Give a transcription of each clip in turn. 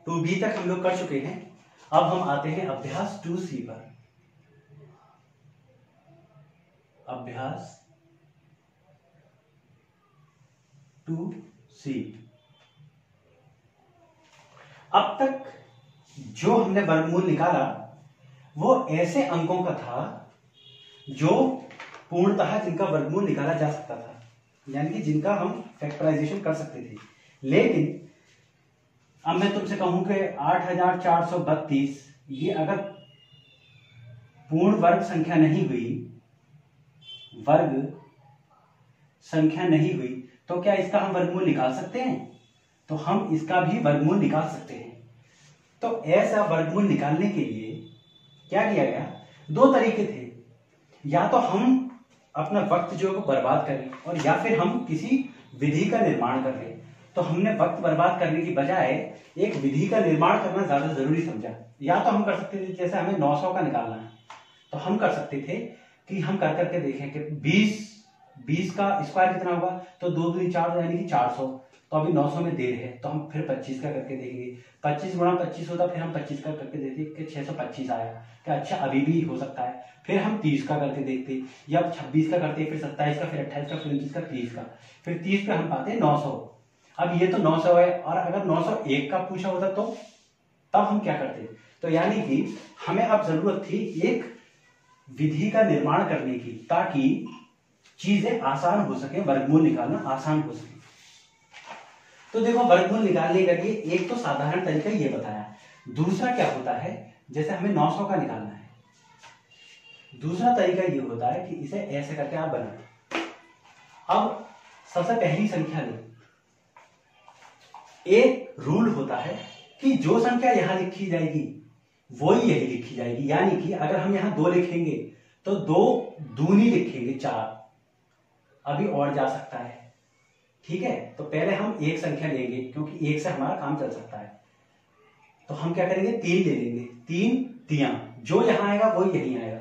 2b तक हम लोग कर चुके हैं। अब हम आते हैं अभ्यास 2c पर। अभ्यास 2c। अब तक जो हमने वर्गमूल निकाला वो ऐसे अंकों का था जो पूर्णतः जिनका वर्गमूल निकाला जा सकता था, यानी कि जिनका हम फैक्टराइजेशन कर सकते थे। लेकिन अब मैं तुमसे कहूं कि 8432 ये अगर पूर्ण वर्ग संख्या नहीं हुई, वर्ग संख्या नहीं हुई, तो क्या इसका हम वर्गमूल निकाल सकते हैं? तो हम इसका भी वर्गमूल निकाल सकते हैं। तो ऐसा वर्गमूल निकालने के लिए क्या किया गया? दो तरीके थे। या तो हम अपना वक्त जो है बर्बाद करें और या फिर हम किसी विधि का निर्माण कर लें। तो हमने वक्त बर्बाद करने की बजाय एक विधि का निर्माण करना ज्यादा जरूरी समझा। या तो हम कर सकते थे, जैसे हमें 900 का निकालना है तो हम कर सकते थे कि हम कर करके देखें कि 20 का स्क्वायर कितना होगा, तो 2 दूनी 4 यानी कि 400। तो अभी 900 में देर है तो हम फिर 25 का करके देखेंगे। 25 गुणा 25 होता, फिर हम 25 का करके देखते कि 625 आया, क्या अच्छा अभी भी हो सकता है। फिर हम 30 का करके देखते, या 26 का करते, फिर 27 का, फिर 28 का, फिर 29 का, 30 का, फिर 30 पे हम पाते 900। अब ये तो 900 है, और अगर 901 का पूछा होता तो तब हम क्या करते? तो यानी कि हमें अब जरूरत थी एक विधि का निर्माण करने की, ताकि चीजें आसान हो सके, वर्गमूल निकालना आसान हो सके। तो देखो, वर्गमूल निकालने के लिए एक तो साधारण तरीका ये बताया। दूसरा क्या होता है, जैसे हमें 900 का निकालना है, दूसरा तरीका ये होता है कि इसे ऐसे करके आप बनाओ। अब सबसे पहली संख्या लो। एक रूल होता है कि जो संख्या यहां लिखी जाएगी वही यही लिखी जाएगी। यानी कि अगर हम यहां 2 लिखेंगे तो 2 दूनी लिखेंगे 4, अभी और जा सकता है। ठीक है, तो पहले हम एक संख्या लेंगे क्योंकि एक से हमारा काम चल सकता है। तो हम क्या करेंगे, 3 ले लेंगे। 3 तियां, जो यहां आएगा वही यहीं आएगा।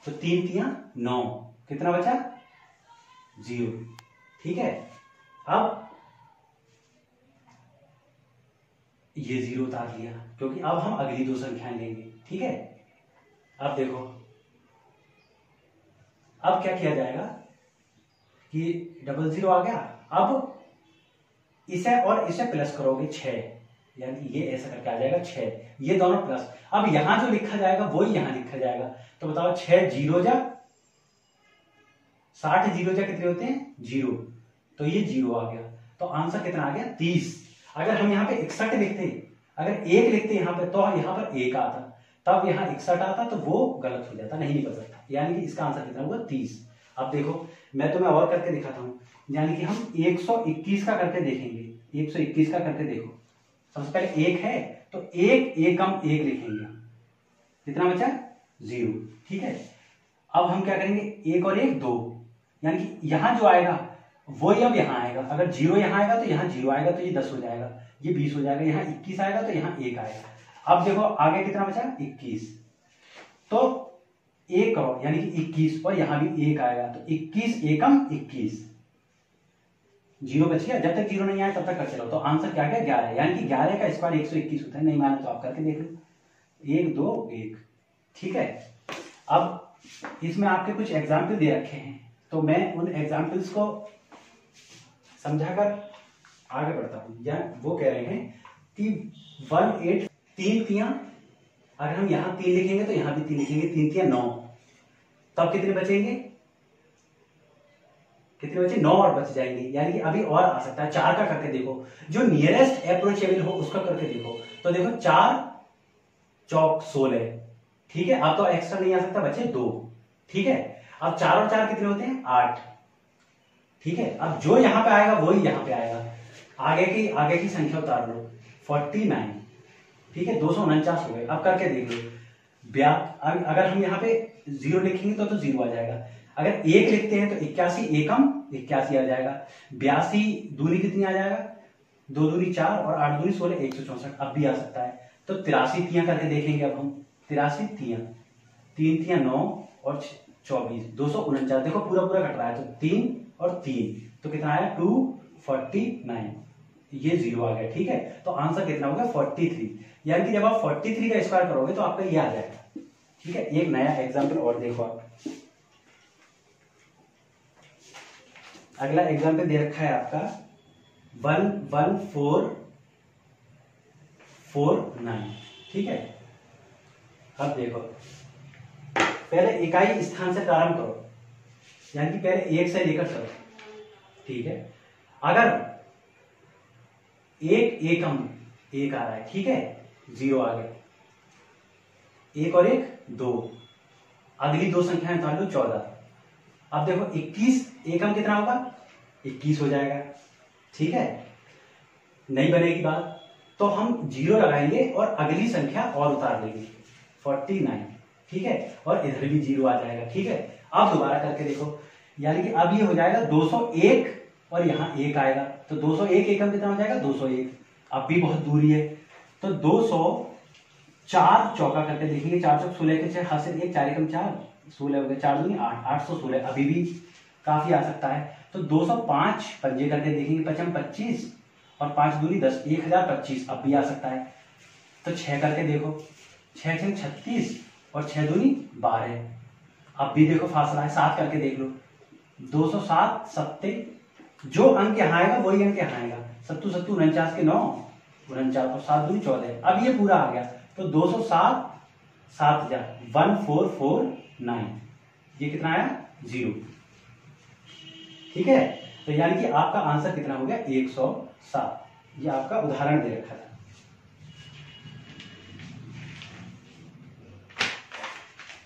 तो 3 तियां 9, कितना बचा? 0। ठीक है, अब ये 0 उतार लिया क्योंकि अब हम अगली 2 संख्याएं लेंगे। ठीक है, अब देखो, अब क्या किया जाएगा कि 00 आ गया। अब इसे और इसे प्लस करोगे 6, यानी ये ऐसा करके आ जाएगा 6, ये दोनों प्लस। अब यहां जो लिखा जाएगा वही यहां लिखा जाएगा। तो बताओ 6 0 जा 60, 0 जा कितने होते हैं? 0। तो ये 0 आ गया। तो आंसर कितना आ गया? 30। अगर हम यहाँ पे 61 लिखते, अगर 1 लिखते यहाँ पे, तो यहाँ पर 1 आता, तब यहाँ 61 आता, तो वो गलत हो जाता, नहीं निकल सकता। यानी कि इसका आंसर कितना हुआ? 30। अब देखो, मैं तुम्हें और करके दिखाता हूं। यानी कि हम 121 का करके देखेंगे। 121 का करके देखो। सबसे पहले 1 है तो 1 एकम 1 लिखेंगे, कितना बचा? 0। ठीक है, अब हम क्या करेंगे, 1 और 1 2, यानी कि यहां जो आएगा वही अब यहां आएगा। अगर 0 यहां आएगा तो यहां 0 आएगा, तो ये 10 हो जाएगा, ये 20 हो जाएगा। यहां 21 आएगा तो यहां 1 आएगा। अब देखो आगे कितना बचा? 21। तो 1 करो, यानी कि 21, और यहां भी 1 आएगा, तो 21 एकम 21, 0 बच गया। जब तक 0 नहीं आया तब तक करते रहो। तो आंसर क्या गया? 11। यानी कि 11 का स्क्वायर 121 होता है। नहीं माना तो आप करके देख लो। 1 2 1। ठीक है, अब इसमें आपके कुछ एग्जाम्पल दे रखे हैं, तो मैं उन एग्जाम्पल्स को समझाकर आगे बढ़ता हूं। या वो कह रहे हैं कि 18 3 तियां, अगर हम यहां 3 लिखेंगे तो यहां भी 3 लिखेंगे, 3 तियां 9, तब कितने बचेंगे? कितने बचे? 9 और बच जाएंगे। यानी कि अभी और आ सकता है। 4 का करके देखो, जो नियरेस्ट अप्रोचेबल हो उसका करके देखो। तो देखो 4 चौक 16। ठीक है, अब तो एक्स्ट्रा नहीं आ सकता, बचे 2। ठीक है, अब 4 और 4 कितने होते हैं? 8। ठीक है, अब जो यहां पे आएगा वही यहां पे आएगा। आगे की संख्या उतार लो, 49। ठीक है, 249 हो गए। अब करके देख लो। अगर हम यहाँ पे 0 लिखेंगे तो 0 आ जाएगा। अगर 1 लिखते हैं तो 81 एकम 81 आ जाएगा। 82 दूनी कितनी आ जाएगा? 2 दूनी 4 और 8 दूनी 16, 164 अब भी आ सकता है। तो 83 तियां करके देखेंगे। अब हम 83 तियां, 3 तियां 9 और 24, 249। देखो पूरा पूरा कट रहा है, तो 3 और 3, तो कितना आया? 249। ये 0 आ गया, ठीक है। तो आंसर कितना हो गया 43, यानी कि जब आप 43 का स्क्वायर करोगे तो आपका ये आ जाएगा, ठीक है। एक नया एग्जाम्पल और देखो आप, अगला एग्जाम्पल दे रखा है आपका 11449, ठीक है। अब देखो पहले इकाई स्थान से प्रारंभ करो, यानी कि पहले 1 से लेकर चलो, ठीक है। अगर एक एकम 1 आ रहा है, ठीक है, 0 आ गया, 1 और 1 2, अगली दो संख्याएं उतार लो 14। अब देखो 21 एकम कितना होगा 21 हो जाएगा, ठीक है, नहीं बनेगी बात, तो हम 0 लगाएंगे और अगली संख्या और उतार लेंगे 49, ठीक है, और इधर भी 0 आ जाएगा, ठीक है। अब दोबारा करके देखो, यानी कि अब ये हो जाएगा 201 और यहाँ 1 आएगा, तो 201 एकम कितना हो जाएगा 201, अब भी बहुत दूरी है, तो 204 चौका करके देखेंगे, 4 चौक 16 के 6 हाथ से 1, 4 एकम 4, 16 हो गए, 4 दूनी 8, 816, अभी भी काफी आ सकता है। तो 205 पंजे करके देखेंगे, 5 25 और 5 दूनी 10, 1025, अब भी आ सकता है। तो 6 करके देखो, 6 6 36 और 6 दूनी 12, अब भी देखो फासला है। 7 करके देख लो, 207 सत्ते, जो अंक यहाँ आएगा वही अंक यहाँ आएगा, 7 7 49 के 9 49 और 7 दूनी 14, अब ये पूरा आ गया, तो 207 7 1449, ये कितना आया 0, ठीक है। तो यानी कि आपका आंसर कितना हो गया 107, ये आपका उदाहरण दे रखा था।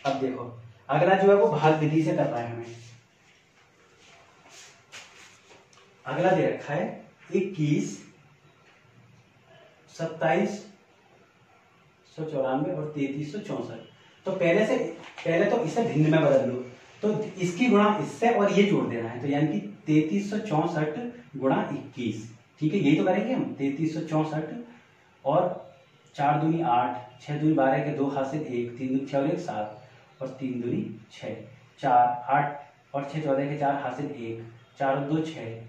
अब देखो अगला जो है वो भाग विधि से करना है हमें। अगला दे रखा है 21 2794 और 3364। तो पहले तो इसे भिन्न में बदल लो, तो इसकी गुणा इससे और ये जोड़ देना है, तो यानी कि 3364 गुणा 21, ठीक है, यही तो करेंगे हम। 3364 और 4 दूनी 8, 6 दूनी 12 के 2 हाथ से 1, 3 दूनी 6 और 1 7 और 3 दूनी 6, 4 8 और 6 14 के 4 हाथ से 1, 4 और 2 6,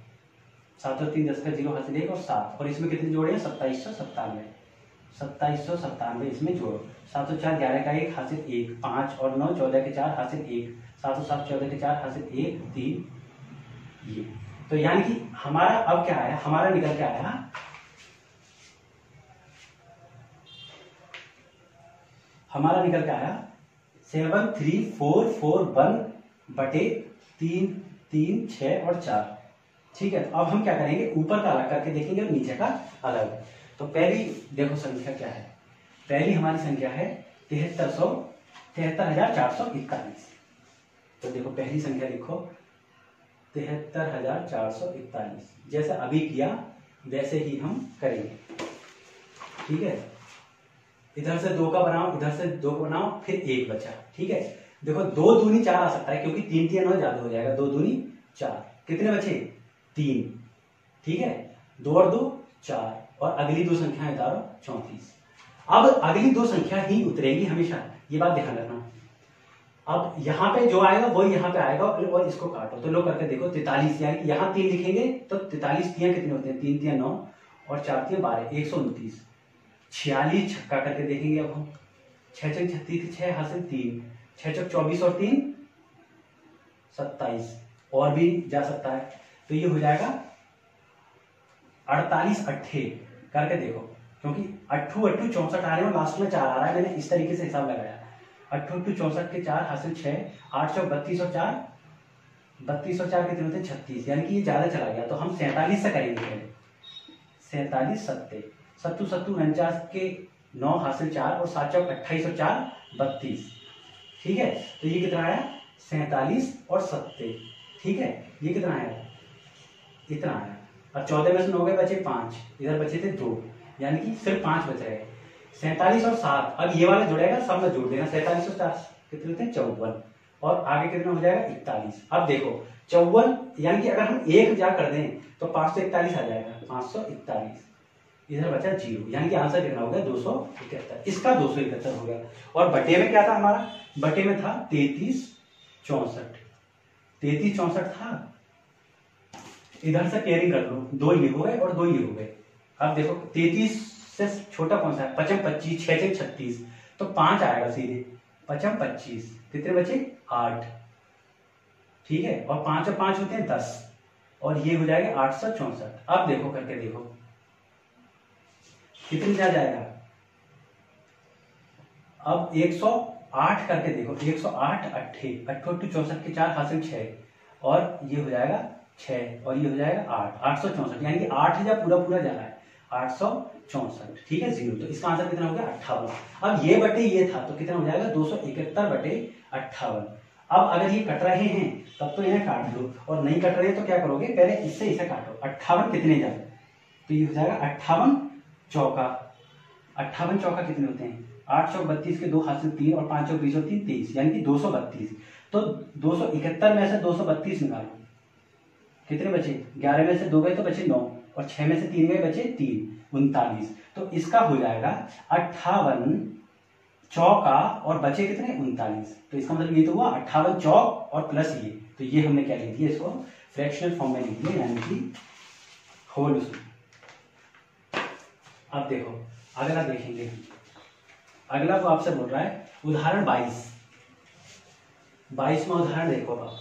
7 और 3 10 का 0 हाथ से 1 और 7, और इसमें कितने जोड़े हैं 2797, 2797 इसमें जोड़ो, 7 और 4 11 का 1 हाथ से 1, 5 और 9 14 के 4 हाथ से 1, 7 और 7 14 के 4 हाथ से 1 3, ये। तो यानी कि हमारा अब क्या आया, हमारा निकल के आया हमारा निकल के आया 73441 बटे 3 3 6 और 4, ठीक है। तो अब हम क्या करेंगे, ऊपर का अलग करके देखेंगे और नीचे का अलग। तो पहली देखो संख्या क्या है, पहली हमारी संख्या है 73,441। तो देखो पहली संख्या लिखो 73,441, जैसे अभी किया वैसे ही हम करेंगे, ठीक है। इधर से 2 का बनाओ, इधर से 2 का बनाओ, फिर 1 बचा, ठीक है। देखो 2 दूनी 4 आ सकता है, क्योंकि 3 3 9 ज्यादा हो जाएगा, 2 दूनी 4, कितने बचे 3, ठीक है, 2 और 2 4, और अगली दो संख्याएं उतारो 34। अब अगली दो संख्या ही उतरेगी हमेशा, ये बात ध्यान रखना। अब यहाँ पे जो आएगा वही यहाँ पे आएगा, और इसको काटो, तो लो करके देखो 43, यानी कि यहाँ 3 लिखेंगे तो 43 तियां कितने होते हैं, 3 तियां 9 और 4 तियां 12, 129। 46 छक्का करके देखेंगे अब हम, 6 छक 36, 6 हाथ से 3, 6 चौक 24 और 3 27, और भी जा सकता है, तो ये हो जाएगा 48 अट्ठे करके देखो, क्योंकि 8 8 64 आ रहे हैं, लास्ट में 4 आ रहा है, मैंने इस तरीके से हिसाब लगाया, 8 8 64 के 4 हासिल 6, 8 चौक 32 और 4 32 और 4 कितने होते हैं 36, यानी कि ये ज्यादा चला गया, तो हम 47 से करेंगे पहले, 47 सत्ते, 7 7 49 के 9 हासिल 4 और 7 चौक 28 और 4 32, ठीक है। तो ये कितना आया 47 और सत्ते, ठीक है, ये कितना आया इतना आया। अब 14 में से 9 गए बचे 5, इधर बचे थे 2, यानी कि सिर्फ 5 बच रहे। 47 और 7, अब ये वाला जुड़ेगा, सब में जोड़ देना, 47 और 7 कितने होते हैं 54, और आगे कितना हो जाएगा 41। अब देखो 54, यानी कि अगर हम 1 जा कर दें तो 541 आ जाएगा, 541, इधर बचा 0, यानी कि आंसर कितना हो गया 271, इसका 271 हो गया। और बटे में क्या था हमारा, बटे में था 33 64 था, इधर से पेयरिंग कर लो, 2 ये हो गए और 2 ये हो गए, अब देखो 33 से छोटा कौन सा है, 55 25, 6 6 36, तो 5 आएगा सीधे, 55 25, कितने बचे 8, ठीक है, और 5 और 5 होते हैं 10, और ये हो जाएगा 864। अब देखो करके देखो कितने जा जाएगा, अब 108 करके देखो, 108 अट्ठे 64 के 4 हासिल 6, और ये हो जाएगा 6, और ये हो जाएगा 8, 864, यानी कि 8 पूरा पूरा जा रहा है 864, ठीक है, 0। तो इसका आंसर कितना हो गया 58। अब ये बटे ये था तो कितना हो जाएगा 271 बटे 58। अब अगर ये कट रहे हैं तब तो इन्हें काट दो, और नहीं कट रहे तो क्या करोगे, पहले इससे इसे काटो। 58 कितने जाए, तो ये हो जाएगा 58 चौका, 58 चौका कितने होते हैं, 8 चौक 32 के 2 हासिल 3, और 5 चौक 20 और 3 23, यानी कि 232। तो 271 में से 232 निकालो, कितने बचे, 11 में से 2 गए तो बचे 9, और 6 में से 3 गए बचे 3, 39। तो इसका हो जाएगा 58 चौका और बचे कितने 39। तो इसका मतलब ये तो हुआ 58 चौक और प्लस ये, तो ये हमने क्या लिख दिया, इसको फ्रैक्शनल फॉर्म में लिख दिया, यानी कि होल। अब देखो अगला देखेंगे, अगला तो आपसे बोल रहा है उदाहरण 22वां उदाहरण देखो आप,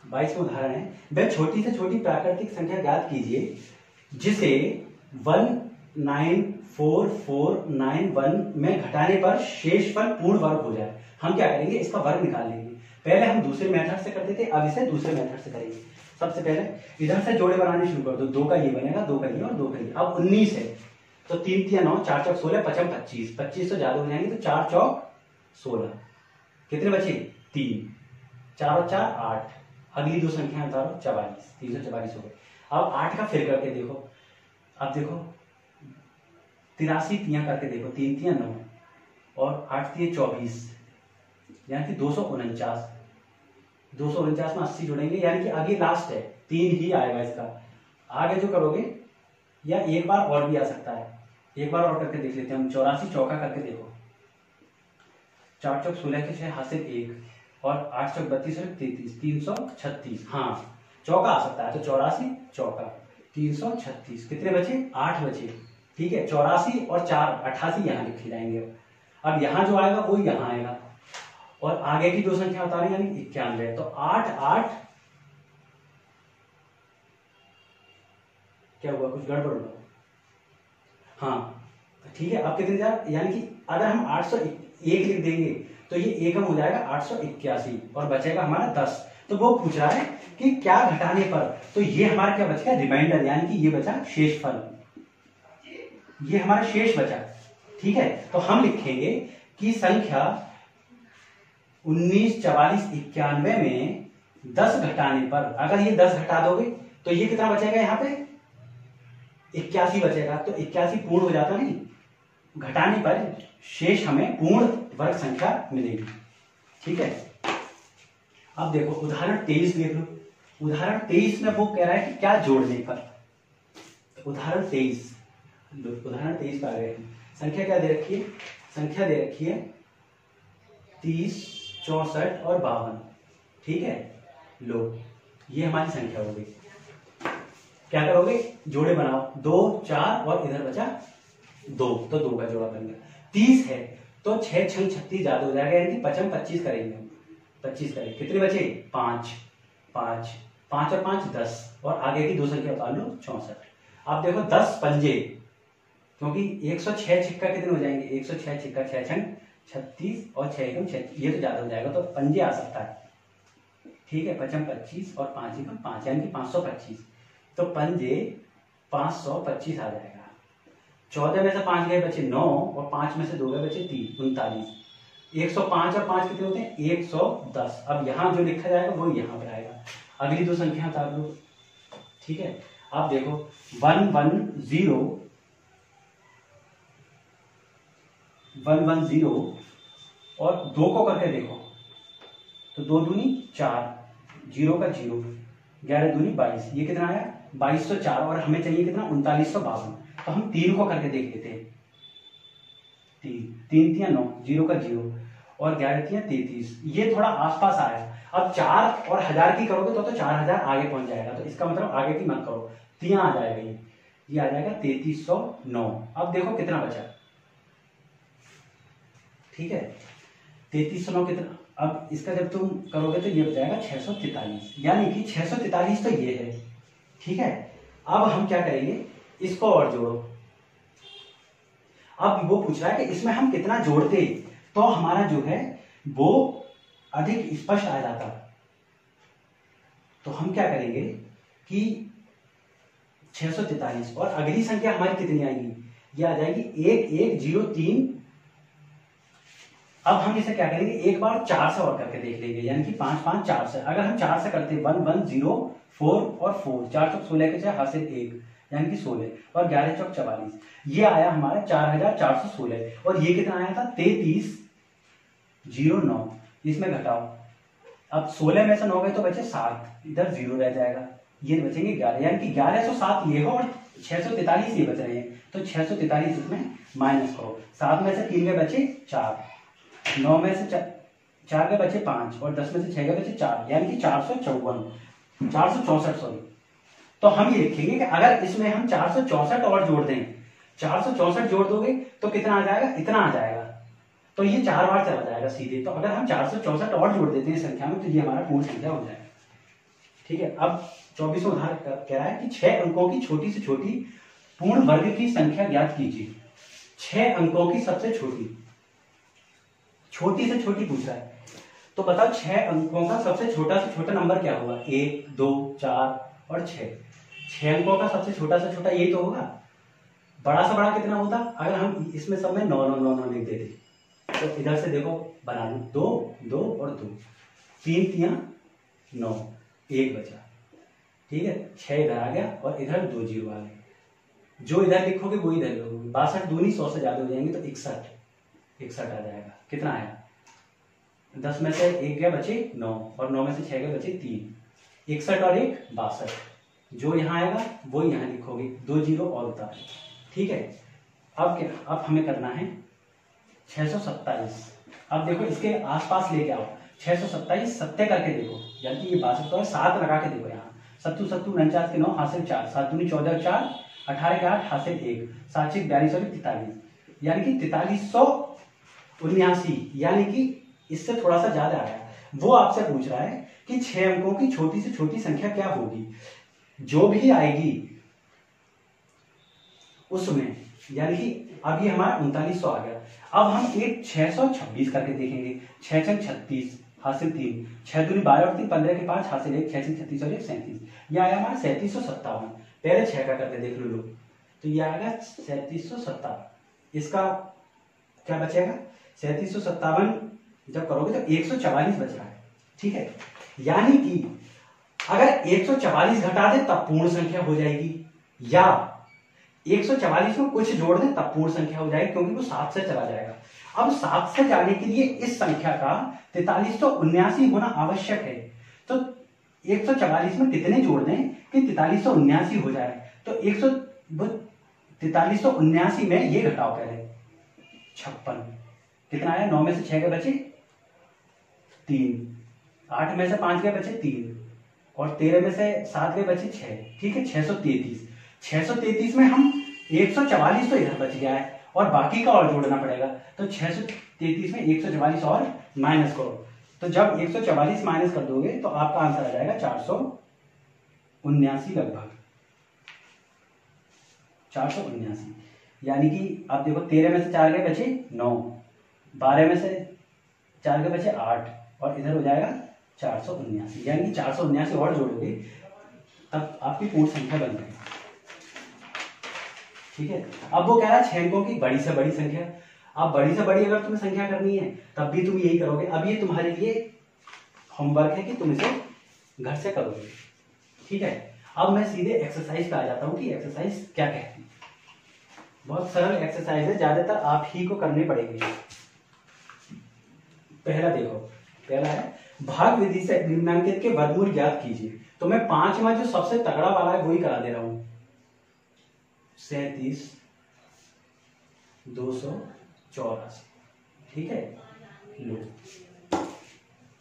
22वां उदाहरण है, वह छोटी से छोटी प्राकृतिक संख्या ज्ञात कीजिए जिसे 19441 में घटाने पर शेषफल पूर्ण वर्ग हो जाए। हम क्या करेंगे, इसका वर्ग निकाल लेंगे। पहले हम दूसरे मेथड से करते थे, अब इसे दूसरे मेथड से करेंगे। सबसे पहले इधर से जोड़े बनाने शुरू कर दो, 2 का ये बनेगा, 2 का ये और 2 का ये। अब 19 है तो 3 3 9, 4 चौक 16, 55 25, 25 तो ज्यादा हो जाएंगे, तो 4 चौक 16, कितने बचे 3, 4 और 4 8, अगली 2 संख्या उतारो 44, 344 हो गए। अब 8 का फिर करके देखो, अब देखो 83 तियां करके देखो, 3 तियां 9 और 8 तियां 24, यानी कि 249, 249 में 80 जोड़ेंगे, यानी कि आगे लास्ट है 3 ही आएगा इसका। आगे जो करोगे या एक बार और भी आ सकता है, एक बार और करके देख लेते हैं हम। 84 चौका करके देखो, 4 चौक 16 के 6 हासिल 1, और 8 चौक 32 और 33, 336, हाँ चौका आ सकता है, तो 84 चौका 336, कितने बचे 8 बचे, ठीक है। 84 और 4 88 यहाँ लिखे जाएंगे। अब यहाँ जो आएगा वो यहाँ आएगा, और आगे की 2 संख्या बता रहे हैं, यानी 91, तो 8 8 क्या हुआ, कुछ गड़बड़ हुआ, हाँ ठीक है। अब कितने जा, यानी कि अगर हम 801 लिख देंगे तो ये एकम हो जाएगा 881, और बचेगा हमारा 10। तो वो पूछ रहा है कि क्या घटाने पर, तो ये हमारा क्या बचेगा, रिमाइंडर, यानी कि ये बचा शेषफल, ये हमारा शेष बचा, ठीक है। तो हम लिखेंगे कि संख्या 19 44 91 में 10 घटाने पर, अगर ये 10 घटा दोगे तो ये कितना बचेगा, यहाँ पे 81 बचेगा। तो 81 पूर्ण हो जाता नहीं, घटाने पर शेष हमें पूर्ण वर्ग संख्या मिलेगी, ठीक है। अब देखो उदाहरण 23 देख लो। उदाहरण 23 में वो कह रहा है कि क्या जोड़ने पर, उदाहरण 23 पर आ गए। संख्या क्या दे रखी है, संख्या दे रखी है 30 64 और 52, ठीक है। लो ये हमारी संख्या हो गई, क्या करोगे, जोड़े बनाओ, 2 4 और इधर बचा 2, तो 2 का जोड़ा बन गया। 30 है तो 6 6 36 ज्यादा हो जाएगा, यानी कि 55 25 करेंगे, 25 करेंगे, कितने बचे 5 5 5 और 5 10, और आगे की 2 संख्या उतार लो 64। अब देखो 10 पंजे, क्योंकि 106 छिक्का कितने हो जाएंगे, 106 छिक्का 6 छंग 36 और 6 एकम 6, ये तो ज्यादा हो जाएगा, तो पंजे आ सकता है, ठीक है। 55 25 और 5 एकम 5, यानी कि 525, तो पंजे 525 आ जाएगा। 14 में से 5 गए बचे 9, और 5 में से 2 गए बचे 3, 39। 105 और 5 कितने होते हैं 110। अब यहाँ जो लिखा जाएगा वो यहाँ पर आएगा। अगली 2 संख्या उतार लो, ठीक है। अब देखो 110 और 2 को करके देखो, तो 2 दूनी 4, 0 का 0, 11 दूनी 22, ये कितना आया 2204, और हमें चाहिए कितना 3952। तो हम 3 को करके देख लेते हैं, 3 3 9, 0 का 0 और 11 33, ये थोड़ा आसपास आया। अब 4 और 1000 की करोगे तो 4000 आगे पहुंच जाएगा, तो इसका मतलब आगे की मत करो, तो यहाँ आ जाएगा ये आ जाएगा 3309। अब देखो कितना बचा, ठीक है 3309 कितना, अब इसका जब तुम करोगे तो ये बचाएगा 643, यानी कि 643 तो ये है, ठीक है। अब हम क्या करेंगे, इसको और जोड़ो। अब वो पूछ रहा है कि इसमें हम कितना जोड़ते तो हमारा जो है वो अधिक स्पष्ट आ जाता। तो हम क्या करेंगे कि 643 और अगली संख्या हमारी कितनी आएगी, ये आ जाएगी 1103। अब हम इसे क्या करेंगे, एक बार 4 से और करके देख लेंगे, यानी कि 5 5 4 से। अगर हम 4 से करते 1 1 0 4 और 4, 4 चौक 16 के 6 हासिल 1, यानी कि 16 और 11 चौक 44, ये आया हमारा 4416। और ये कितना आया था 3309। इसमें घटाओ, अब 16 में से 9 गए तो बचे 7, इधर 0 रह जाएगा, ये बचेंगे 11, यानी कि 1107 ये हो और 643 ये बच रहे हैं। तो 643 इसमें माइनस करो, 7 में से 3 के बचे 4, 9 में से 4 के बचे 5 और 10 में से 6 के बचे 4, यानी कि 464 सॉरी। तो हम ये लिखेंगे कि अगर इसमें हम 464 और जोड़ दें, 464 जोड़ दोगे तो कितना आ जाएगा, इतना आ जाएगा। तो ये 4 बार चला जाएगा सीधे। तो अगर हम 464 और जोड़ देते हैं संख्या में तो ये हमारा पूर्ण संख्या हो जाएगा, ठीक है। अब 24वां उदाहरण कह रहा है कि 6 अंकों की छोटी से छोटी पूर्ण वर्ग की संख्या ज्ञात कीजिए। 6 अंकों की सबसे छोटी से छोटी पूछ रहा है। तो बताओ 6 अंकों का सबसे छोटा से छोटा नंबर क्या होगा, 1 2 4 और 6। 6 अंकों का सबसे छोटा से छोटा यही तो होगा। बड़ा से बड़ा कितना होता, अगर हम इसमें सब में 9 9 9 9 लिख देते तो इधर से देखो बना लू, 2 2 और 2, 3 3 9, 1 बचा, ठीक है। 6 इधर आ गया और इधर 2 0 आ गए। जो इधर लिखोगे वो इधर लिखोगे। 62 दूनी 100 से ज्यादा हो जाएंगे तो 61 आ जाएगा। कितना आया, 10 में से 1 गया बचे 9 और 9 में से 6 गए बचे 3, 61 और 1 62। जो यहाँ आएगा वो यहाँ लिखोगे, 2 0 और उतार, ठीक है। अब क्या, अब हमें करना है 627। अब देखो इसके आसपास लेके आओ, 627 सत्य करके देखो, यानी कि ये 62 और 7 लगा के देखो। यहाँ 7 7 49 के 9 हासिल 4, 7 दूनी 14 4, 18 के 8 हासिल 1, 7 6 42 और 43, यानी कि 4379, यानी कि इससे थोड़ा सा ज्यादा आया। वो आपसे पूछ रहा है कि 6 अंकों की छोटी से छोटी संख्या क्या होगी। जो भी आएगी उसमें, यानी कि अब ये हमारा 3900 आ गया। अब हम एक 626 करके देखेंगे। 6 6 36 हासिल 3, 6 दूनी 12 और 3 15 के 5 हासिल 1, 6 6 36 और 1 37, ये आया हमारा 3757। पहले 6 का करके देख लो लोग, तो ये आएगा 3757। इसका क्या बचेगा, 3757 जब करोगे तो 144 बच रहा है, ठीक है। यानी कि अगर 144 घटा दे तब पूर्ण संख्या हो जाएगी, या 144 में कुछ जोड़ दे तब पूर्ण संख्या हो जाएगी, क्योंकि वो 7 से चला जाएगा। अब 7 से जाने के लिए इस संख्या का 4379 होना आवश्यक है। तो 144 में कितने जोड़ दें कि 4379 हो जाए। तो 4379 में ये घटाओ पहले, 56 कितना आया, 9 में से 6 के बचे 3, 8 में से 5 के बचे 3 और 13 में से 7 के बचे 6, ठीक है। 633 में हम 144 तो इधर बच गया है और बाकी का और जोड़ना पड़ेगा। तो 633 में 144 और माइनस करो, तो जब 144 माइनस कर दोगे तो आपका आंसर आ जाएगा 479 लगभग, 479। यानी कि आप देखो 13 में से 4 के बचे 9, 12 में से 4 के बचे 8 और इधर हो जाएगा 479, यानी कि 479 और जोड़ोगे तब आपकी पूर्ण संख्या बन जाएगी, ठीक है। अब वो कह रहा है 6 अंकों की बड़ी से बड़ी संख्या। अब बड़ी से बड़ी अगर तुम्हें संख्या करनी है तब भी तुम यही करोगे। अब ये तुम्हारे लिए होमवर्क है कि तुम इसे घर से करोगे, ठीक है। अब मैं सीधे एक्सरसाइज पे आ जाता हूं कि एक्सरसाइज क्या कहती है। बहुत सरल एक्सरसाइज है, ज्यादातर आप ही को करने पड़ेंगे। पहला देखो, पहला है भाग विधि से निम्नांकित के वर्गमूल ज्ञात कीजिए। तो मैं 5 में जो सबसे तगड़ा वाला है वही करा दे रहा हूं, 37 284, ठीक है। लो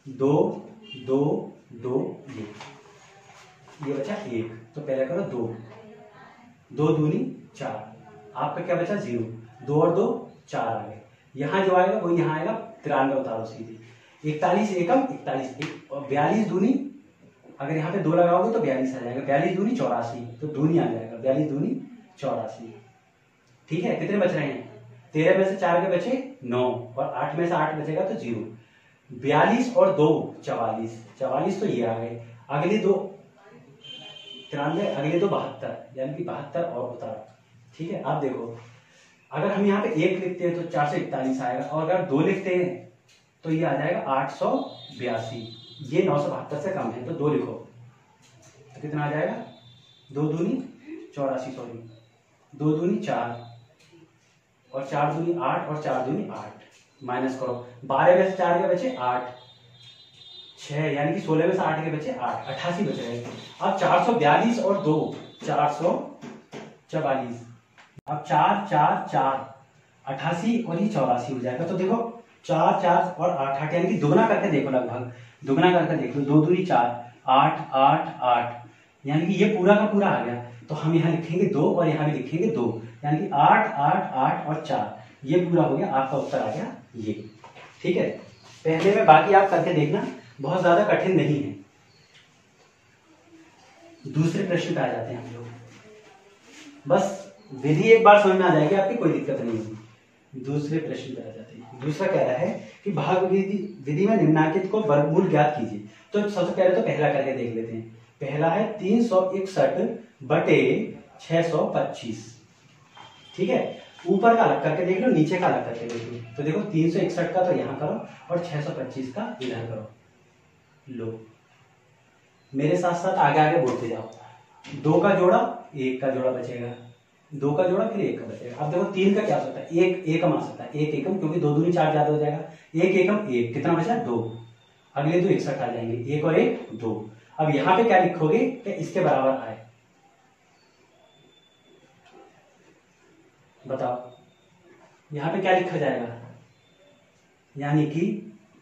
2 2 2 ये बचा 1, तो पहले करो 2, 2 दूनी 4, आपका क्या बचा 0, 2 और 2 4 आ गए। यहाँ जो आएगा वो यहाँ आएगा, 93 उतारो सीधे, 41 एकम 41 और 42 दूनी, अगर यहाँ पे 2 लगाओगे तो 42 आ जाएगा, 42 दूनी 84, तो दूनी आ जाएगा, 42 दूनी 84। ठीक है, कितने बच रहे हैं? 13 में से 4 के बचे 9 और 8 में से 8 बचेगा तो 0। 42 और 2 44, 44 तो ये आ गए, अगले दो 93, अगले दो 72, यानी कि 72 और उतारा। ठीक है, आप देखो अगर हम यहाँ पे 1 लिखते हैं तो 441 आएगा, और अगर 2 लिखते हैं तो ये आ जाएगा 882। ये 972 से कम है तो 2 लिखो तो कितना आ जाएगा? 2 दूनी 84, सॉरी 2 दूनी 4 और 4 दूनी 8 और 4 दूनी 8, माइनस करो, 12 में से 4 के बचे 8, 6 यानी कि 16 में से 8 के बचे 8, 88 बच रहे। अब 442 और 2 444, अब 4 4 4 88 और ये 84 हो जाएगा। तो देखो 4 4 और 8 8 यानी कि दुगना करके देखो, लगभग दुगना करके देख लो, 2 दूनी 4, 8 8 8 यानी कि ये पूरा का पूरा आ गया। तो हम यहाँ लिखेंगे 2 और यहाँ भी लिखेंगे 2, यानी कि 8 8 8 और 4, ये पूरा हो गया, आपका उत्तर आ गया ये। ठीक है, पहले में बाकी आप करके देखना, बहुत ज्यादा कठिन नहीं है। दूसरे प्रश्न पे आ जाते हैं हम लोग, बस विधि एक बार समझ में आ जाएगी आपकी, कोई दिक्कत नहीं होगी। दूसरे प्रश्न पे आ जाते हैं। दूसरा कह रहा है कि भाग विधि में निम्नलिखित को वर्गमूल ज्ञात कीजिए। तो सबसे पहले तो पहला करके देख लेते हैं। पहला है 361 बटे 625। ठीक है, ऊपर का अलग करके देख लो, नीचे का अलग करके देख लो। तो देखो 361 का तो यहाँ करो और 625 का इधर करो। लो, मेरे साथ साथ आगे आगे बोलते जाओ। 2 का जोड़ा 1 का जोड़ा बचेगा, 2 का जोड़ा फिर 1 का बचेगा। अब देखो 3 का क्या होता है, 1 एकम आ सकता है, 1 एकम, क्योंकि 2 दूनी 4 ज्यादा हो जाएगा, 1 एकम 1, कितना बचा 2, अगले 2 61 आ जाएंगे, 1 और 1 2। अब यहाँ पे क्या लिखोगे कि इसके बराबर आए, बताओ यहाँ पे क्या लिखा जाएगा, यानी कि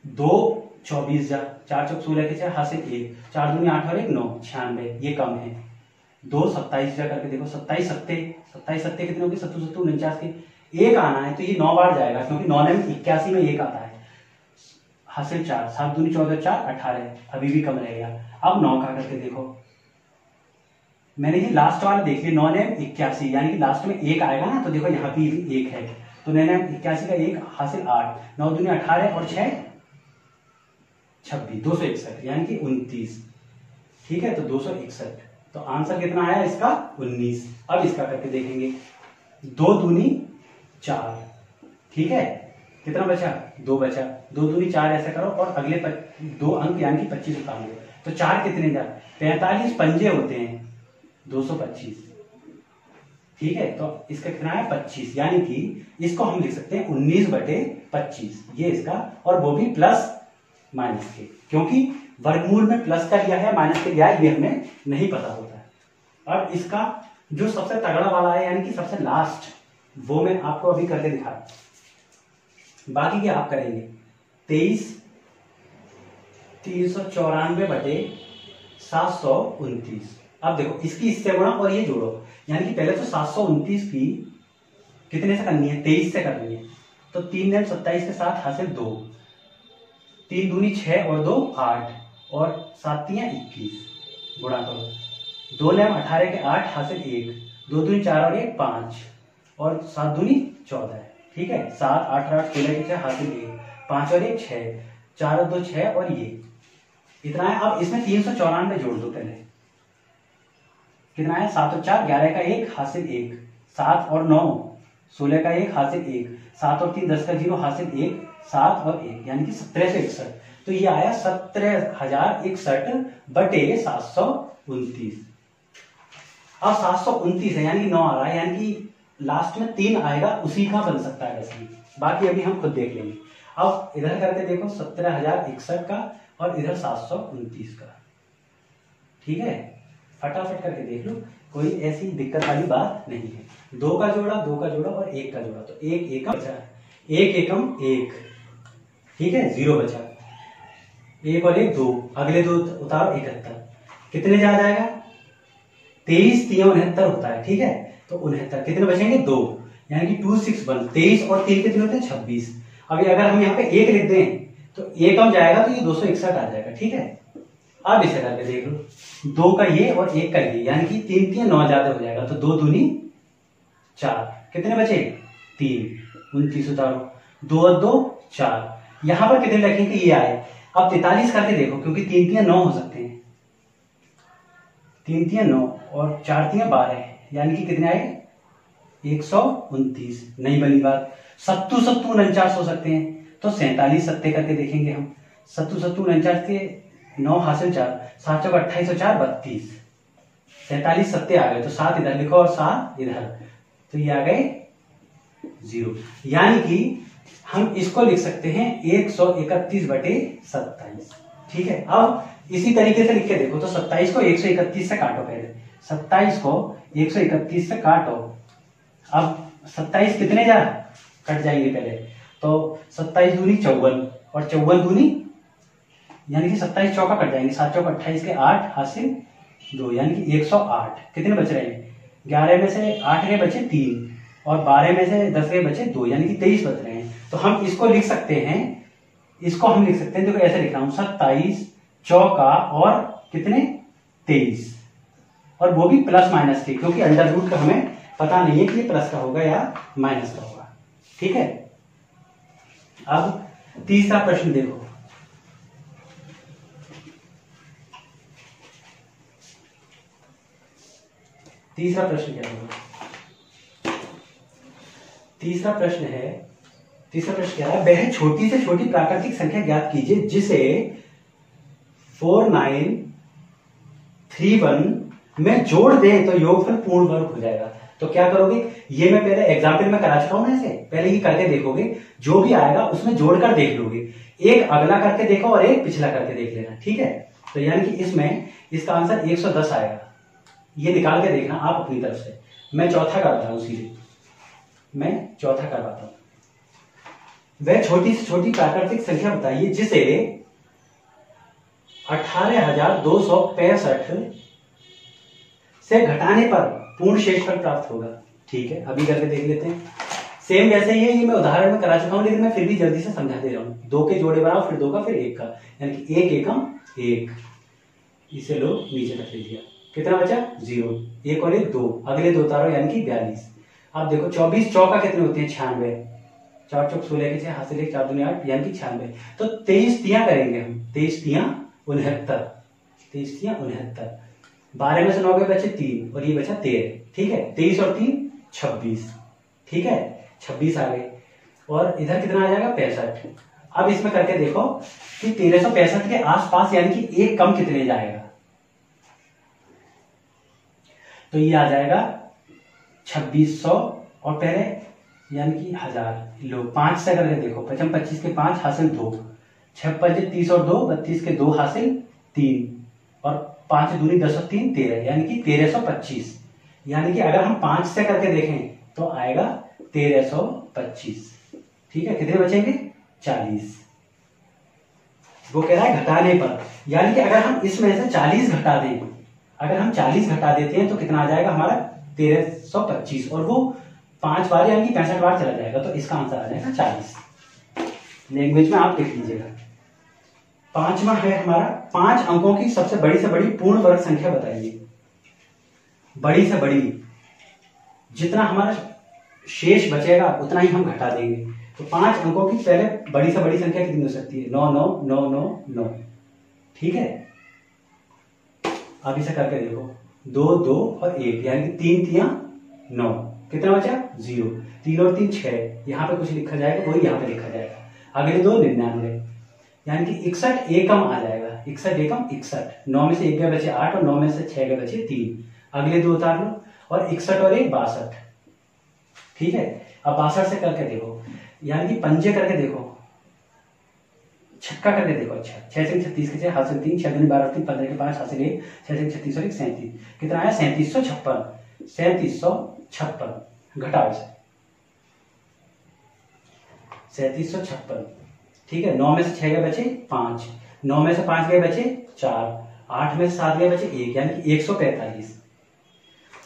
2 24 जा 4 चौक 16 के 6 हासिल 1, 4 दूनी 8 और 1 9, 96, ये कम है। 2 27 जा करके देखो, 27 सत्ते कितने होंगे, 7 7 49 के 1 आना है तो ये 9 बार जाएगा, क्योंकि 9 में 81 में 1 आता है, हासिल 4, 7 दूनी 14 4 18, अभी भी कम रहेगा। अब 9 का करके देखो, मैंने ये लास्ट वाला देख लिया, 9 ने 81 यानी कि लास्ट में 1 आएगा ना, तो देखो यहाँ पे 1 है, तो 9 ने 81 का 1 हासिल 8, 9 दूनी 18 और 6 26, 261 यानी कि 29। ठीक है, तो 261, तो आंसर कितना आया इसका 19। अब इसका करके देखेंगे, 2 दूनी 4, ठीक है, कितना बचा 2 बचा, 2 दूनी 4 ऐसा करो और अगले 2 अंक यानी कि 25 उतारोगे, तो 4 कितने जा 45 पंजे होते हैं 225। ठीक है, तो इसका कितना है 25, यानी कि इसको हम लिख सकते हैं 19 बटे 25, ये इसका, और वो भी प्लस माइनस के, क्योंकि वर्गमूल में प्लस का लिया है माइनस के लिया है, ये हमें नहीं पता होता है। और इसका जो सबसे तगड़ा वाला है यानी कि सबसे लास्ट, वो मैं आपको अभी करके दिखा, बाकी क्या आप करेंगे 23 394 बटे 729। अब देखो इसकी इससे गुणा और ये जोड़ो, यानी कि पहले तो 729 की कितने से करनी है 23 से करनी है, तो 3 ने 27 के साथ हासिल 2, 3 दूनी 6 और 2 8 और 7 तियां 21, गुणा करो, 2 ने 18 के 8 हासिल 1, 2 दूनी 4 और 1 5 और 7 दूनी 14 है। ठीक है, 7 8 8 16 के 6 हासिल 1, 5 और 1 6, 4 और 2 6 और ये इतना है। अब इसमें 394 जोड़ दो, पहले कितना है 7 और 4 11 का 1 हासिल 1, 7 और 9 16 का 1 हासिल 1, 7 और 3 10 का 0 हासिल 1, 7 और 1 यानी कि 1761। तो ये आया 17,061 बटे 729। अब 729 है यानी कि 9 आ रहा है, यानी कि लास्ट में 3 आएगा, उसी का बन सकता है वैसे, बाकी अभी हम खुद देख लेंगे। अब इधर करके देखो 17,061 का और इधर 729 का। ठीक है, फटाफट करके देख लो, कोई ऐसी दिक्कत वाली बात नहीं है। 2 का जोड़ा और 1 का जोड़ा, तो 1 एकम बचा, 1 एकम 1, ठीक है 0 बचा, 1 और 1 2, अगले 2 उतारो 71, कितने जा जाएगा 23 3 69 होता है। ठीक है, तो 69, कितने बचेंगे 2, यानी कि 2 6 1, 23 और 3 कितने होते हैं 26। अभी अगर हम यहाँ पे 1 लिख दें तो 1 कम जाएगा तो ये 261 आ जाएगा, ठीक है। अब इसे करके देख लो, 2 का ये और 1 का ये, यानी कि 3 3 9 ज्यादा हो जाएगा, तो 2 दूनी 4, कितने बचे 3, 29 उतारो, 2 और 2 4, यहां पर कितने लिखेंगे ये आए। अब 43 करके देखो, क्योंकि 3 3 9 हो सकते हैं, 3 3 9 और 4 3 12, यानी कि कितने आए 129, नहीं बनी बात। 7 7 49 हो सकते हैं, तो 47 सत्ते करके देखेंगे हम। 7 7 49 के 9 हासिल 4, 7 चौक 28 और 4 32, 47 सत्ते आ गए, तो 7 इधर लिखो और 7 इधर, तो ये आ गए 0। यानी कि हम इसको लिख सकते हैं 131/27, ठीक है। अब इसी तरीके से लिख के देखो, तो 27 को 131 से काटो, पहले 27 को 131 से काटो। अब 27 कितने जा कट जाएंगे पहले, तो 27 दूनी 54 और 54 दूनी, यानी कि 27 चौका कट जाएंगे, 7 चौक 28 के 8 हासिल 2, यानी कि 108, कितने बच रहे हैं 11 में से 8 के बचे 3 और 12 में से 10 के बचे 2, यानी कि 23 बच रहे हैं। तो हम इसको लिख सकते हैं, इसको हम लिख सकते हैं, देखो ऐसे लिख रहा हूं, 27 चौका और कितने 23, और वो भी प्लस माइनस के, क्योंकि अंडर रूट का हमें पता नहीं है कि ये प्लस का होगा या माइनस का होगा, ठीक है। अब तीसरा प्रश्न देखो, तीसरा प्रश्न क्या होगा, तीसरा प्रश्न क्या है, वह छोटी से छोटी प्राकृतिक संख्या ज्ञात कीजिए जिसे 4931 में जोड़ दें तो योगफल पूर्ण वर्ग हो जाएगा। तो क्या करोगे, ये मैं पहले एग्जाम्पल में करा चुका हूं ना, ऐसे पहले ही करके देखोगे, जो भी आएगा उसमें जोड़कर देख लोगे, एक अगला करके देखो और एक पिछला करके देख लेना, ठीक है। तो यानी कि इसमें इसका आंसर 110 आएगा, ये निकाल के देखना आप अपनी तरफ से। मैं चौथा करता हूं, सीधे मैं चौथा करवाता हूं। वह छोटी से छोटी प्राकृतिक संख्या बताइए जिसे 18,265 से घटाने पर पूर्ण शेषफल प्राप्त होगा, ठीक है। अभी करके देख लेते हैं, सेम जैसे ही है, ये मैं उदाहरण में करा चुका हूं, लेकिन मैं फिर भी जल्दी से समझा दे रहा हूं। 2 के जोड़े बनाओ, फिर 2 का, फिर 1 का, यानी कि 1 एकम 1, इसे लो नीचे रख लीजिए, कितना बचा 0, 1 और 1 2, अगले 2 उतारो, यानी कि 42। अब देखो 24 चौका कितने होते हैं 96, 4 चौक 16 के 6 हासिल 1, 4 दूनी 8, यानी कि 96। तो 23 तियां करेंगे हम, 23 तियां 69, 23 तियां 69, 12 में से 9 के बचे 3 और ये बचा 13, ठीक है। 23 और 3 26, ठीक है, 26 आ गए, और इधर कितना आ जाएगा 65। अब इसमें करके देखो कि 1365 के आसपास, यानी कि एक कम कितने जाएगा, तो ये आ जाएगा 2600 और पहले यानी कि 1000 लो, 5 से करके देखो, 55 25 के 5 हासिल 2, 6 5 30 और 2 32 के 2 हासिल 3 और 5 दूनी 10 और 3 13, यानी कि 1325। यानी कि अगर हम 5 से करके देखें तो आएगा 1325, ठीक है। कितने बचेंगे 40। वो कह रहा है घटाने पर, यानी कि अगर हम इसमें से 40 घटा दें, अगर हम 40 घटा देते हैं तो कितना आ जाएगा हमारा 1325, और वो 5 बार यानी कि 65 बार चला जाएगा, तो इसका आंसर आ जाएगा 40। लैंग्वेज में आप लिख लीजिएगा। 5वां है हमारा, 5 अंकों की सबसे बड़ी से बड़ी पूर्ण वर्ग संख्या बताइए। बड़ी से बड़ी, जितना हमारा शेष बचेगा उतना ही हम घटा देंगे। तो 5 अंकों की पहले बड़ी से बड़ी संख्या कितनी हो सकती है, 9 9 9 9 9, ठीक है। अब इसे करके देखो, 2 2 और 1, यानी कि 3 3 9, कितना बचा 0, 3 और 3 6, यहाँ पे कुछ लिखा जाएगा वही यहाँ पे लिखा जाएगा, अगले 2 99, यानी कि 61 एकम आ जाएगा, 61 एकम 61, 9 में से 1 के बचे 8 और 9 में से 6 के बचे 3, अगले 2 उतार लो, और 61 और 1 62, ठीक है। अब 62 से करके देखो, यानी कि पंजे करके देखो, छक्का करके देखो, अच्छा 6 से 36 के 6 हासिल 3, 6 दूनी 12 3, 15 के 5 हासिल 1, 6 से 36 और 1 37, कितना आया 3756, 3756 घटाओ इसे, 3756, ठीक है। 9 में से 6 गए बचे 5, 9 में से 5 गए बचे 4, 8 में से 7 गए बचे 1, यानी कि 145।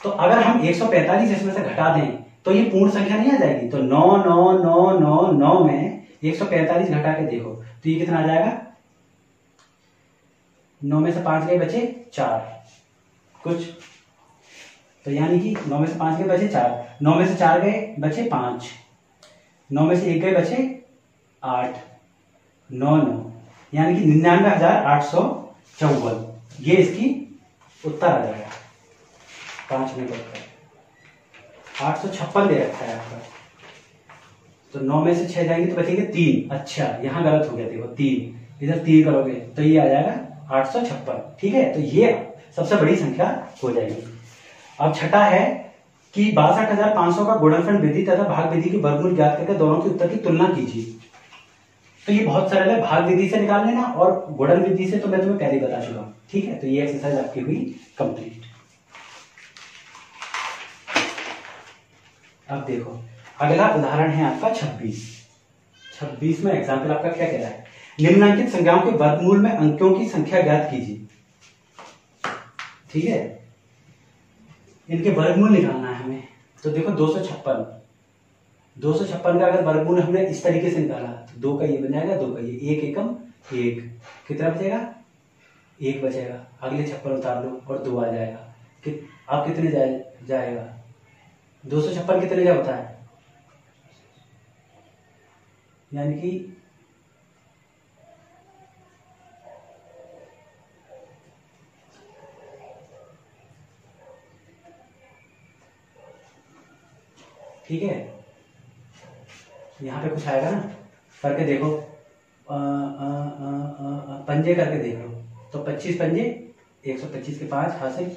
तो अगर हम 145 इसमें से घटा दें तो ये पूर्ण संख्या नहीं आ जाएगी। तो 9 9 9 9 9 में 145 घटा के देखो तो ये कितना आ जाएगा, 9 में से 5 गए बचे 4 कुछ, तो यानी कि 9 में से 5 गए बचे 4, 9 में से 4 गए बचे 5, 9 में से 1 गए बचे 8, 9 9 यानी कि 99,854 ये इसकी उत्तर आ जाएगा। 5 में 856 दे रखा है आपका, तो 9 में से 6 जाएंगे तो बचेंगे 3। अच्छा यहाँ गलत हो गया, देखो 3 इधर 3 करोगे तो ये आ जाएगा 856। ठीक है, तो ये सबसे बड़ी संख्या हो जाएगी। अब छठा है कि 62,500 का गुणनफल विधि तथा भाग विधि के वर्गमूल ज्ञात करके दोनों के उत्तर की तुलना कीजिए। तो ये बहुत सरल है, भाग विधि से निकाल लेना और गुणन विधि से तो मैं तुम्हें पहले बता चुका हूं। ठीक है, तो ये एक्सरसाइज आपकी हुई कंप्लीट। अब देखो अगला उदाहरण है आपका 26 में एग्जाम्पल आपका क्या कह रहा है, निम्नलिखित संख्याओं के वर्गमूल में अंकों की संख्या ज्ञात कीजिए। ठीक है, इनके वर्गमूल निकालना है हमें। तो देखो 256 का अगर वर्गमूल हमने इस तरीके से निकाला तो 2 का ये बन जाएगा, 2 का ये, 1 एकम 1, कितना बचेगा 1 बचेगा। अगले 56 उतार लो और 2 आ जाएगा। आप कितने जाएगा 256 कितने का होता है, यानी कि ठीक है, यहां पे कुछ आएगा ना, करके देखो पंजे करके देख लो। तो 25 पंजे 125 के 5 हासिल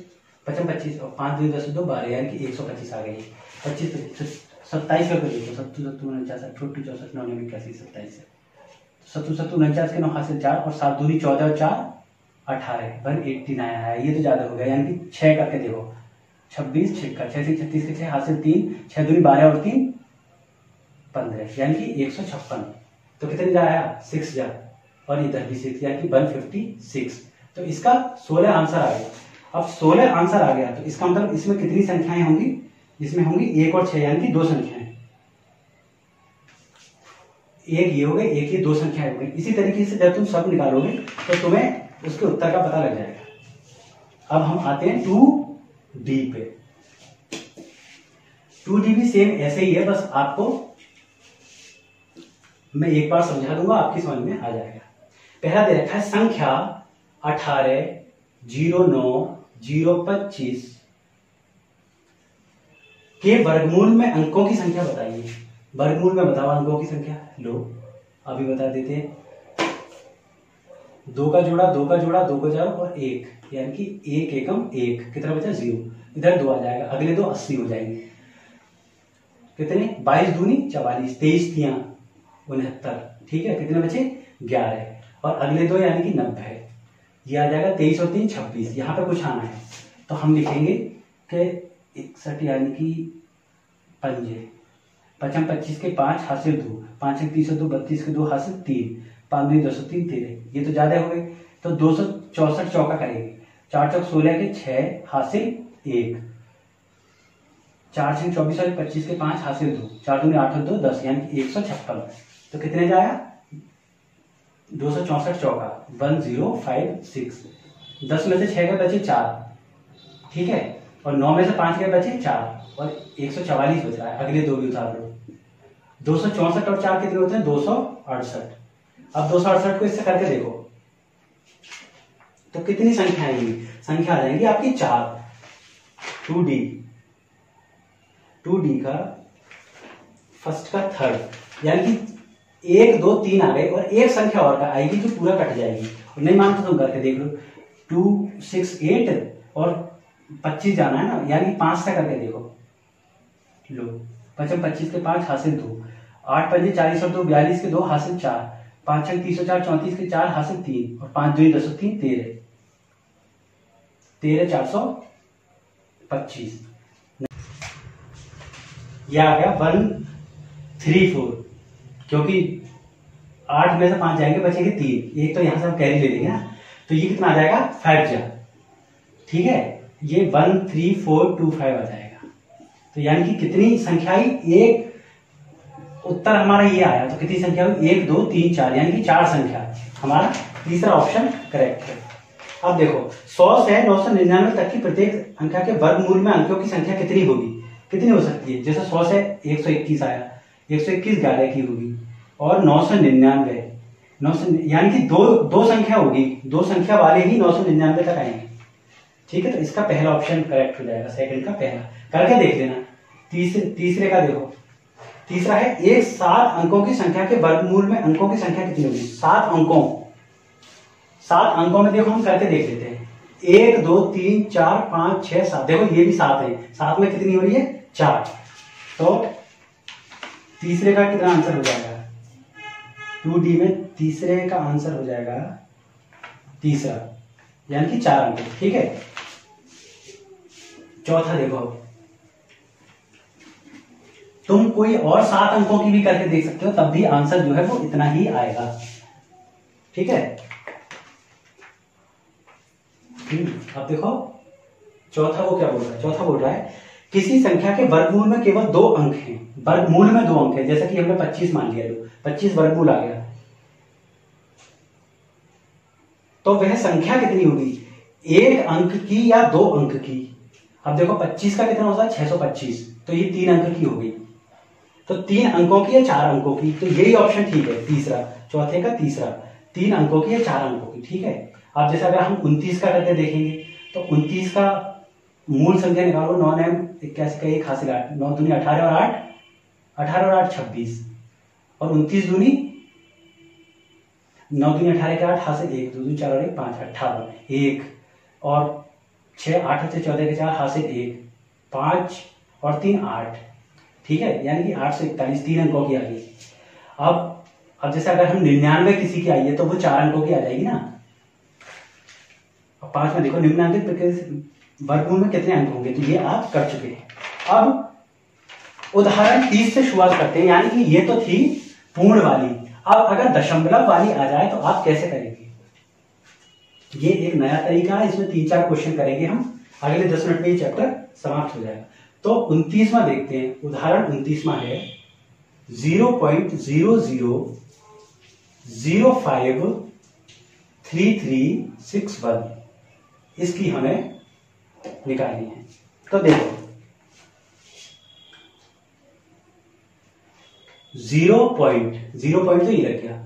55 और 5 2 10 2 12 यानी कि 125 आ गई। 25 27 करके देखो, 7 7 49 छोटी 64 9 81 27 7 7 49 के 9 हासिल 4 और 7 दूनी 14 और 4 18 189 आया है। ये तो ज्यादा हो गया, यानी कि 6 करके देखो 26 6 का 6 से 36 के 6 हासिल 3 6 दूनी 12 और 3 15 यानी कि 156। तो कितने जा आया 6 जा, और इधर भी 6 यानी कि 156। तो इसका 16 आंसर आ गया। अब 16 आंसर आ गया तो इसका मतलब इसमें कितनी संख्याएं होंगी, इसमें होंगी 1 और 6 यानी कि 2 संख्याएं। एक ये हो गए, एक ये 2 संख्याएं हो गई। इसी तरीके से जब तुम सब निकालोगे तो तुम्हें उसके उत्तर का पता लग जाएगा। अब हम आते हैं 2D पे। 2D भी सेम ऐसे ही है, बस आपको मैं एक बार समझा दूंगा, आपकी समझ में आ जाएगा। पहला दे रखा है संख्या 18 09 025 के वर्गमूल में अंकों की संख्या बताइए। वर्गमूल में बताओ अंकों की संख्या। लो अभी बता देते हैं। 2 का जोड़ा 2 का जोड़ा 2 का जोड़ा और 1 यानी कि 1 एकम 1 कितना बचा 0, इधर 2 आ जाएगा। अगले 2 80 हो जाएंगे। कितने 22 दूनी 44 23 तियां 69। ठीक है, कितने बचे 11 और अगले 2 यानी कि 90। ये आ जाएगा 23 और 3 26। यहाँ पे कुछ आना है तो हम लिखेंगे कि 61 यानी कि पंजे 25 के 5 हासिल 2 5 1 302 32 के 2 हासिल 3 5 2 203 13। ये तो ज्यादा हो गए तो 264 चौका करेंगे। 4 चौक 16 के 6 हासिल 1 4 6 24 और 25 के 5 हासिल 2 4 दूनी 8 और 2 10 यानी कि 156। तो कितने जाएगा 264 चौका 1056। 10 में से 6 के बचे 4। ठीक है, और 9 में से 5 के बचे 4 और 144 बच रहा है। अगले 2 भी उतार लो। 264 और 4 कितने होते हैं 268। अब 268 को इससे करके देखो तो कितनी संख्या आएगी, संख्या आ जाएंगी आपकी 4। 2D का फर्स्ट का थर्ड यानी कि 1 2 3 आ गए और एक संख्या और का आएगी जो पूरा कट जाएगी। और नहीं मानते तुम करके देख लो। 2 6 8 और 25 जाना है ना, यानी 5 से करके देखो। लो 25 के 5 हासिल 2 8 पंजे 40 और 2 42 के 2 हासिल 4 5 6 304 34 के 4 हासिल 3 और 5 2 203 13 13 425। यह आ गया 134 क्योंकि 8 में से 5 जाएंगे बचेंगे 3। एक तो यहां से हम कैरी ले लेंगे ना, तो ये कितना आ जाएगा 5 जा। ठीक है, ये 13425 आ जाएगा। तो यानी कि कितनी संख्या आई, एक उत्तर हमारा ये आया, तो कितनी संख्या हुई, 1 2 3 4, यानी कि 4 संख्या। हमारा तीसरा ऑप्शन करेक्ट है। अब देखो 100 से 999 तक की प्रत्येक संख्या के वर्गमूल में अंकों की संख्या कितनी होगी, कितनी हो सकती है। जैसे 100 से 121 आया, 121 11 की होगी, और 999 यानी कि दो संख्या होगी, दो संख्या वाले ही 999 तक आएंगे। ठीक है, तो इसका पहला ऑप्शन करेक्ट हो जाएगा, सेकंड का पहला। करके देख लेना। तीसरे का देखो, तीसरा है एक 7 अंकों की संख्या के वर्गमूल में अंकों की संख्या कितनी होगी। 7 अंकों में देखो हम करके देख लेते हैं। 1 2 3 4 5 6 7, देखो ये भी 7 है, 7 में कितनी हो रही है, 4। तो तीसरे का कितना आंसर हो जाएगा, 2D में तीसरे का आंसर हो जाएगा तीसरा, यानी कि 4 अंक। ठीक है, चौथा देखो, तुम कोई और 7 अंकों की भी करके देख सकते हो, तब भी आंसर जो है वो इतना ही आएगा। ठीक है, अब देखो चौथा वो क्या बोल रहा है, चौथा बोल रहा है किसी संख्या के वर्गमूल में केवल 2 अंक हैं, वर्गमूल में 2 अंक है। जैसे कि हमने 25 मान लिया, 25 वर्गमूल आ गया, तो वह संख्या कितनी होगी, 1 अंक की या 2 अंक की। अब देखो 25 का कितना होता है, 625, तो ये 3 अंक की हो गई। तो 3 अंकों की या 4 अंकों की, तो यही ऑप्शन ठीक है तीसरा, चौथे का तीसरा, 3 अंकों की या 4 अंकों की। ठीक है, अब जैसे अगर हम 29 का करके देखेंगे, तो 29 का मूल संख्या निकालो, 9 9 81 का 1 हासिल 8, 9 दूनी 18 और 8 18 और 8 26, और 29 दूनी 9 दूनी 18 के 8 हासिल 1, 2 दूनी 4 और 1 5 18 1, और 6 8 से 14 के 4 हासिल 1 5 और 3 8। ठीक है, यानी कि 841, 3 अंकों की आ गई। अब जैसे अगर हम 99 किसी की आई है, तो वो 4 अंकों की आ जाएगी ना। अब 5 में देखो निम्नांकित वर्गमूल में कितने अंक होंगे, तो ये आप कर चुके हैं। अब उदाहरण 30 से शुरुआत करते हैं, यानी कि ये तो थी पूर्ण वाली। अब अगर दशमलव वाली आ जाए तो आप कैसे करेंगे, ये एक नया तरीका है, इसमें 3-4 क्वेश्चन करेंगे हम, अगले 10 मिनट में ये चैप्टर समाप्त हो जाएगा। तो 29वां देखते हैं, उदाहरण 29वां है 0.00053361, इसकी हमें निकालनी है। तो देखो 0 पॉइंट तो ये लग गया,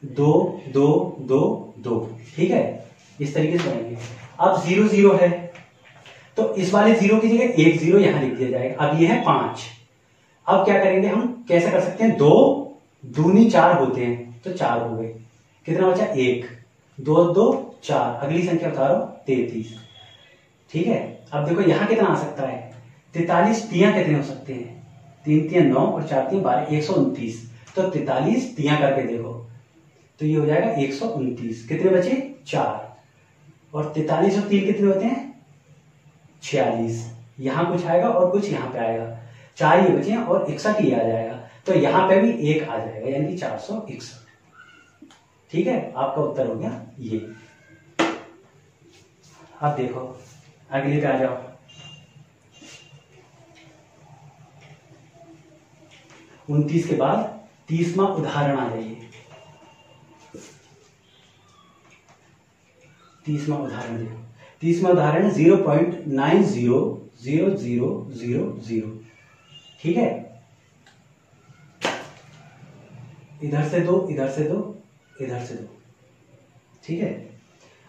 2 2 2 2। ठीक है, इस तरीके से बनाएंगे। अब 0 0 है, तो इस वाले 0 की जगह 1 0 यहां लिख दिया जाएगा। अब ये है 5। अब क्या करेंगे हम, कैसे कर सकते हैं, 2 दूनी 4 होते हैं, तो 4 हो गए, कितना बचा 1, 2 2 4, अगली संख्या उतारो 33। ठीक है, अब देखो यहां कितना आ सकता है, 43 तियां कितने हो सकते हैं, 3 तियां 9 और 4 तियां 12, 129। तो 43 तियां करके देखो, तो ये हो जाएगा 129। कितने बचे, 4, और 43 और 3 कितने होते हैं, 46। यहां कुछ आएगा और कुछ यहां पे आएगा, 4 ये बचे और 61 ये आ जाएगा, तो यहां पे भी 1 आ जाएगा, यानी कि 461। ठीक है, आपका उत्तर हो गया ये। अब देखो अगले पे आ जाओ, उनतीस के बाद 30वां उदाहरण आ जाइए। 30वां उदाहरण देखो, 30वां उदाहरण 0.900000। ठीक है, इधर से दो, इधर से दो, इधर से दो। ठीक है,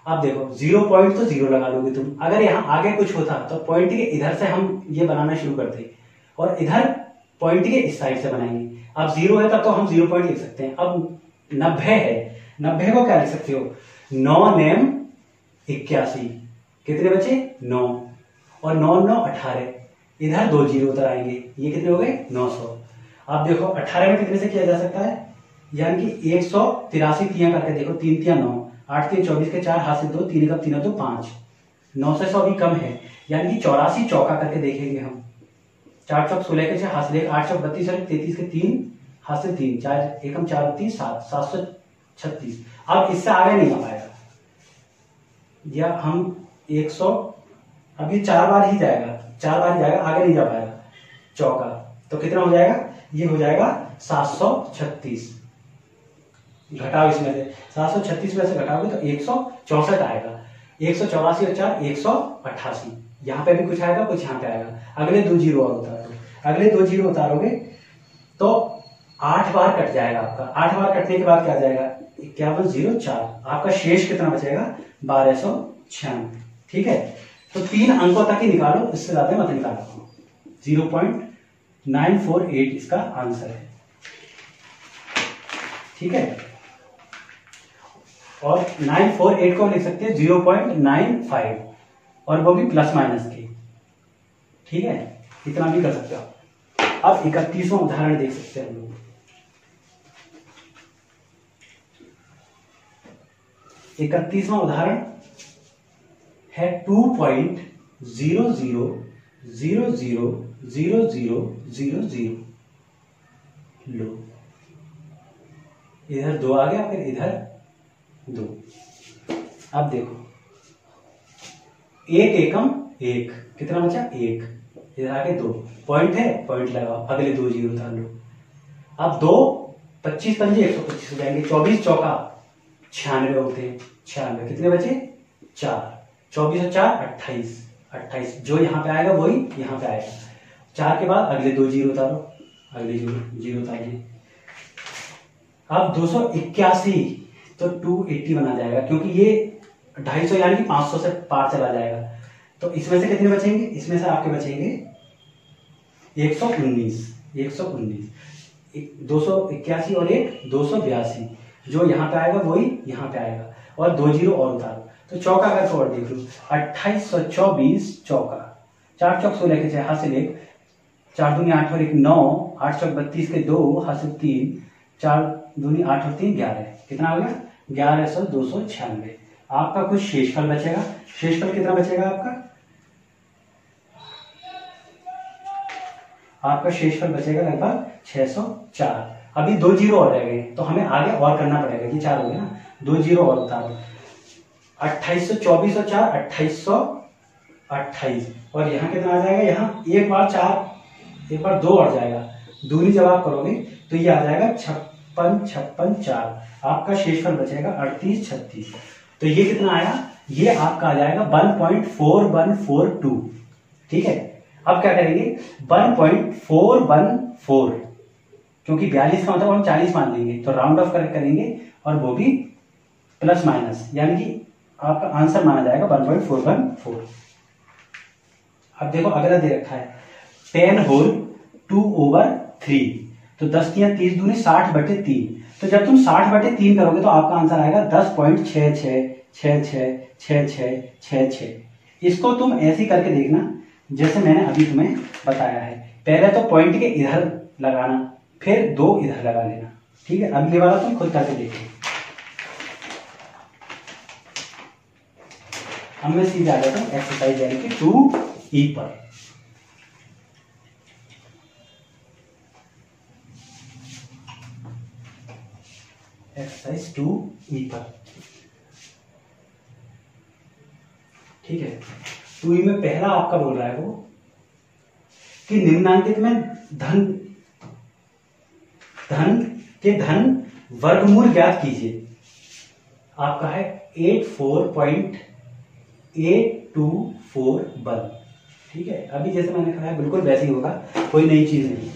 अब देखो 0 पॉइंट तो 0 लगा लोगे तुम, अगर यहां आगे कुछ होता तो पॉइंट के इधर से हम ये बनाना शुरू करते, और इधर पॉइंट के इस साइड से बनाएंगे। अब 0 है तब तो हम 0 पॉइंट लिख सकते हैं। अब 90 है, 90 को क्या लिख सकते हो, 9 9 81, कितने बचे 9, और 9 9 18, इधर 2 0 उधर आएंगे, ये कितने हो गए 900। अब देखो 18 में कितने से किया जा सकता है, यानी कि 183 तियां करके देखो, 3 तियां 9, 8 3 24 के 4 हाथ से 2, 3 का 3 2 5, 9 से 100 भी कम है, यानी कि 84 चौका करके देखेंगे हम। 4 चौक 16 के 6 हाथ से 1, 8 चौक 32 और 33 के 3 हाथ से 3, 4 एकम 4 3 7, 736। अब इससे आगे नहीं आ पाएगा, या हम 100 अब ये 4 बार ही जाएगा, 4 बार ही जाएगा, आगे नहीं जा पाएगा चौका। तो कितना हो जाएगा, ये हो जाएगा 736। घटाओ इसमें से, 736 में से घटाओगे तो 164 आएगा। 184 और 4 188। यहाँ पे भी कुछ आएगा, कुछ यहाँ पे आएगा। अगले 2 जीरो और उतारो, अगले 2 जीरो उतारोगे तो 8 बार कट जाएगा आपका। 8 बार कटने के बाद क्या आ जाएगा, 5104। आपका शेष कितना बचेगा, 1296। ठीक है, तो 3 अंकों तक ही निकालो, इससे ज्यादा मत निकालो। 0.948 इसका आंसर है। ठीक है, और 948 को लिख सकते हैं 0.95, और वो भी प्लस माइनस के। ठीक है, इतना भी कर सकते हो। अब 31वां उदाहरण देख सकते हैं हम लोग। 31वां उदाहरण है 2.00000000। लो, इधर 2 आ गया, फिर इधर 2। अब देखो, 1 एकम 1, कितना बचा 1, इधर आगे 2, पॉइंट है, पॉइंट लगाओ, अगले 2 जीरो उतार लो। अब 2 25 पंजे 125 हो जाएंगे, 24 चौका 96 होते हैं, 96। कितने बचे 4, 24 और 4 28, 28 जो यहाँ पे आएगा वही यहाँ पे आएगा। 4 के बाद अगले 2 जीरो उतारो, अगले जीरो उतारिए। अब 281 तो 280 बना जाएगा, क्योंकि ये 250 यानी कि 500 से पार चला जाएगा। तो इसमें से कितने बचेंगे, इसमें से आपके बचेंगे 119, 119। 281 और 1 282, जो यहाँ पे आएगा वही यहाँ पे आएगा, और 2 जीरो और उतारो। तो चौका का और देख लो, 2824 चौका, 4 चौक 16 के 6 हासिल 1, 4 दूनी 8 और 1 9, 8 चौक 32 के 2 हासिल 3, 4 दूनी 8 और 3 11। कितना हो गया 11,296। आपका कुछ शेषफल बचेगा। शेषफल कितना बचेगा आपका शेषफल बचेगा लगभग 604। अभी 2 जीरो और रह गए, तो हमें आगे और करना पड़ेगा, ये 4 हो गया ना, 2 जीरो और उतारो। 2824 और 4 2828, और यहाँ कितना आ जाएगा, यहाँ एक बार 4, एक बार 2 और जाएगा, दूनी जब आप करोगे तो ये आ जाएगा 56 4। आपका शेषफल बचेगा 38 36। तो ये कितना आया, ये आपका आ जाएगा 1.4142। ठीक है, अब क्या करेंगे 1.414, क्योंकि 42 का मतलब हम 40 मान लेंगे, तो राउंड ऑफ करेंगे, और वो भी प्लस माइनस, यानी कि आपका आंसर माना जाएगा 1.414। अब देखो अगला दे रखा है 10 होल 2/3, तो 10 3 30 दूनी 60/3। तो जब तुम 60/3 करोगे तो आपका आंसर आएगा 10.66666666। इसको तुम ऐसे ही करके देखना जैसे मैंने अभी तुम्हें बताया है। पहले तो पॉइंट के इधर लगाना, फिर 2 इधर लगा लेना। ठीक है, अब ये वाला तुम खुद करके देखो। अब मैं सीधे आ जाता हूँ एक्सरसाइज यानी कि 2E पर। एक्सरसाइज 2E पर। ठीक है, 2E में पहला आपका बोल रहा है वो कि निम्नांकित में धन वर्गमूल ज्ञात कीजिए। आपका है 84.824 ठीक है, अभी जैसे मैंने कहा है बिल्कुल वैसे ही होगा, कोई नई चीज नहीं।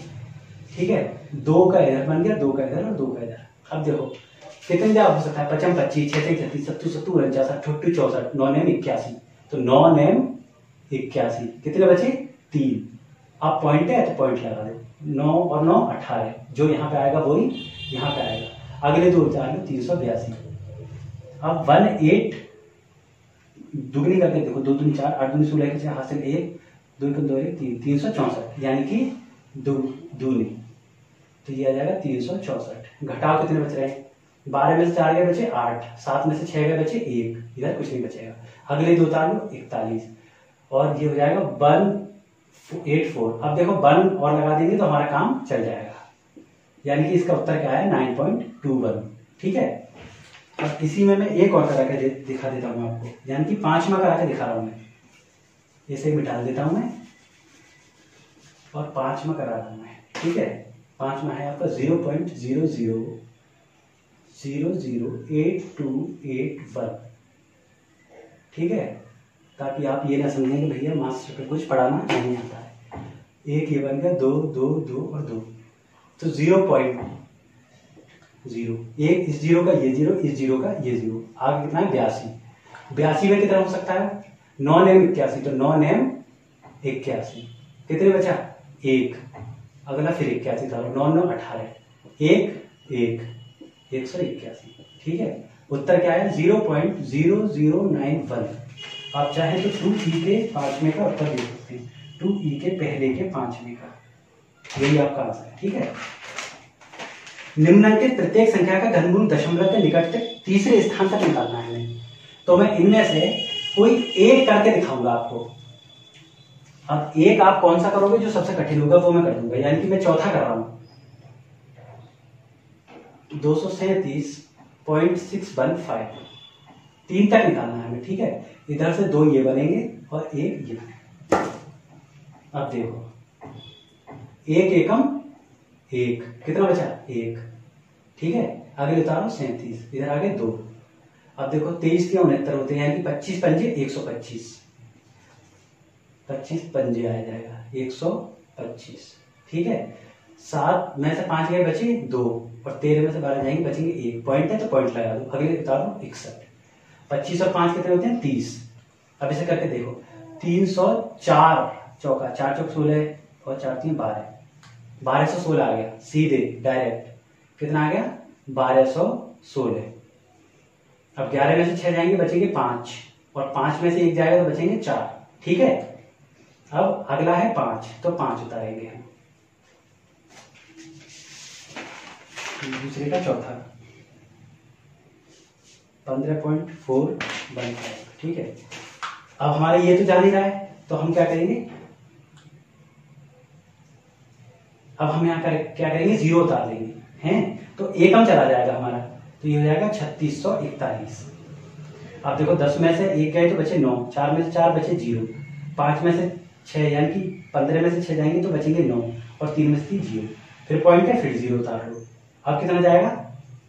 ठीक है, 2 का इधर बन गया, 2 का इधर और 2 का इधर। अब देखो कितने जवाब हो सकता है, 55 25 6 36 37 70 49 68 64 9 नेम 81। तो 9 नेम 81, कितने बचे 3। आप पॉइंट है तो पॉइंट लगा दो, 9 और 9 18, जो यहाँ पे आएगा वही यहाँ पे आएगा। अगले 2 चार 382। अब 18 दुगनी करके देखो, 2 दूनी 4 8 दूनी 16 हासिल 1 2 2 1 3 364, यानी कि दूनी, तो ये आ जाएगा 364। घटाओ कितने बच रहे हैं, 12 में से 4 गए बचे 8, 7 में से 6 गए बचे 1, इधर कुछ नहीं बचेगा। अगले 2 तार लो 41, और ये हो जाएगा 184। अब देखो 1 और लगा देंगे तो हमारा काम चल जाएगा, यानी कि इसका उत्तर क्या है 9.21। ठीक है, अब इसी में मैं एक और करा के दिखा देता हूँ आपको, यानी कि 5वां करा के दिखा रहा हूँ मैं। इसे मिटा देता हूं मैं और 5 में करा रहा हूं मैं, ठीक है। 5 में है आपका 0.00008281, ठीक है, ताकि आप ये ना समझें कि भैया मास्टर पे कुछ पढ़ाना नहीं आता है। एक ये बन गया 2 2 2 और 2, तो 0.0, एक इस जीरो का ये जीरो, इस जीरो का ये जीरो, आगे कितना है 82। 82 में कितना हो सकता है 9 नेम 81, तो 9 नेम 81, कितने बचा 1, अगला फिर 81 था, 9 9 18, 181, ठीक है। उत्तर क्या है 0.0091। आप चाहे तो 2e के 5वें का उत्तर दे सकते हैं, 2e के पहले के 5वें का, यही आपका आंसर है, ठीक है। निम्नलिखित प्रत्येक संख्या का घनमूल दशमलव के निकट तीसरे स्थान तक निकालना है हमें, तो मैं इनमें से कोई एक करके दिखाऊंगा आपको। अब एक आप कौन सा करोगे जो सबसे कठिन होगा वो मैं कर दूंगा, यानी कि मैं चौथा कर रहा हूं 237.615, 3 तक निकालना है हमें, ठीक है। इधर से 2 ये बनेंगे और एक ये बनेगा। अब देखो 1 एकम 1, कितना बचा 1, ठीक है। आगे उतारो 37, इधर आगे 2। अब देखो 23 या 69 होते हैं, यानी कि 25 पंजे 125, 25 पंजे आ जाएगा 125, ठीक है। 7 में से 5 गए बचे 2 और 13 में से 12 जाएंगे बचेंगे 1, पॉइंट है तो पॉइंट लगा दो, अगले उतारो 61। 25 और 5 कितने होते हैं 30। अब इसे करके देखो 304 चौका 4 चौक 16 और 4 3 12, 1216 आ गया सीधे डायरेक्ट, कितना आ गया 1216। अब 11 में से 6 जाएंगे बचेंगे 5 और 5 में से 1 जाएगा तो बचेंगे 4, ठीक है। अब अगला है 5, तो 5 उतारेंगे हम, दूसरे का चौथा 15.415, ठीक है। अब हमारे ये तो जान ही रहा है, तो हम क्या करेंगे, अब हम यहाँ क्या करेंगे 0 उतार देंगे, हैं, तो एकम चला जाएगा हमारा, तो ये हो जाएगा 3641। अब देखो 10 में से 1 गए तो बचे 9, 4 में से 4 बचे 0, 5 में से 6 यानी कि 15 में से 6 जाएंगे तो बचेंगे 9 और 3 में से 3 0, फिर पॉइंट है फिर 0 उतार लो। अब कितना जाएगा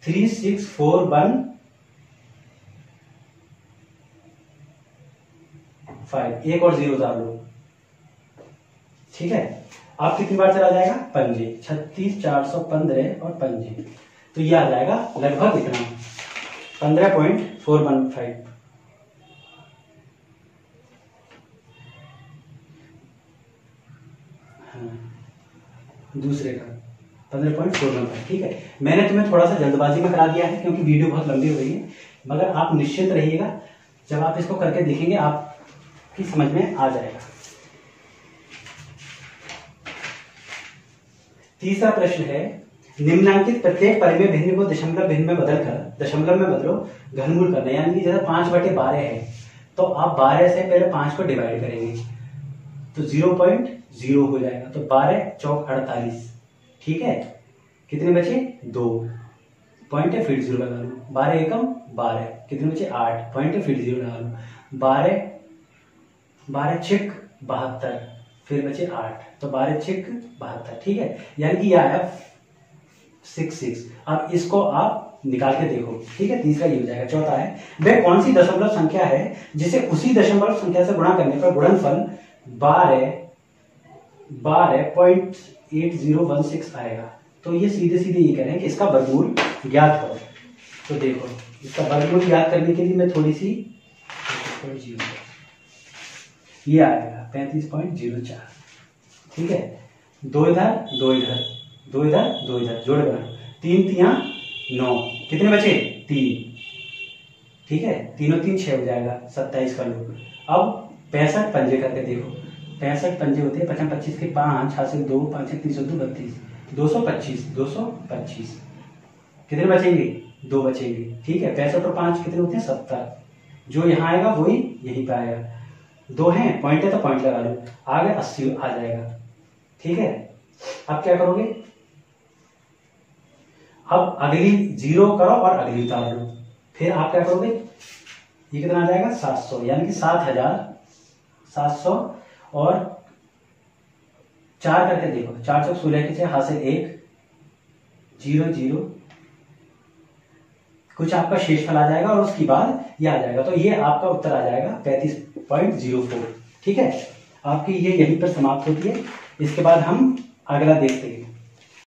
36415, एक और 0 उतार लो, ठीक है। अब कितनी बार चला जाएगा पंजे, 36 415 और पंजे, तो ये आ जाएगा लगभग इतना 15.415। दूसरे का 15.415, ठीक है। मैंने तुम्हें थोड़ा सा जल्दबाजी में करा दिया है क्योंकि वीडियो बहुत लंबी हो गई है, मगर आप निश्चिंत रहिएगा, जब आप इसको करके देखेंगे आपकी समझ में आ जाएगा। तीसरा प्रश्न है, निम्नांकित प्रत्येक परिमेय भिन्न को दशमलव भिन्न में बदलकर दशमलव में बदलो घनमूल करना, यानी कि जैसे 5/12 है तो आप 12 से पहले 5 को डिवाइड करेंगे तो 0.0 हो जाएगा, तो 12 चौक 48, ठीक है। कितने बचे 2, पॉइंट है फिर 0 लगा लो, 12 एकम 12, कितने बचे 8, पॉइंट है फिर 0 लगा लो, 12 छिक 72, फिर बचे 8, तो 12 छिक 72, ठीक है। यानी कि यह आया 66। अब इसको आप निकाल के देखो, ठीक है। तीसरा ये हो जाएगा। चौथा है, वह कौन सी दशमलव संख्या है जिसे उसी दशमलव संख्या से गुणा करने पर गुणनफल 12.8016 आएगा। तो ये सीधे सीधे ये कह रहे हैं कि इसका वर्गमूल ज्ञात करो। तो देखो इसका वर्गमूल ज्ञात करने के लिए मैं थोड़ी सी ये आएगा 35.04, ठीक है। 2 इधर 2 इधर 2 इधर 2 इधर जोड़ बना, 3 3 9, कितने बचे 3, ठीक है। 3 और 3 6 हो जाएगा, 27 कर लो। अब 65 पंजे करके देखो, 65 पंजे होते हैं 55 25 के 5 6 से 2 5 से 3 32 32 225 कितने बचेंगे 2 बचेंगे, ठीक है। 65 और 5 कितने होते हैं 70, जो यहाँ आएगा वही यहीं पे आएगा, 2 हैं पॉइंट है तो पॉइंट लगा लो, आगे 80 आ जाएगा, ठीक है। अब क्या करोगे, अब अगली 0 करो और अगली उतार लो, फिर आप क्या करोगे, ये कितना आ जाएगा 700, यानी कि 700 और 4 करके देखो, 4 चौक 16 के 6 हाथ से 1 0 0 कुछ आपका शेषफल आ जाएगा और उसके बाद ये आ जाएगा, तो ये आपका उत्तर आ जाएगा 35.04। ठीक है, आपकी ये यहीं पर समाप्त होती है। इसके बाद हम अगला देखते हैं।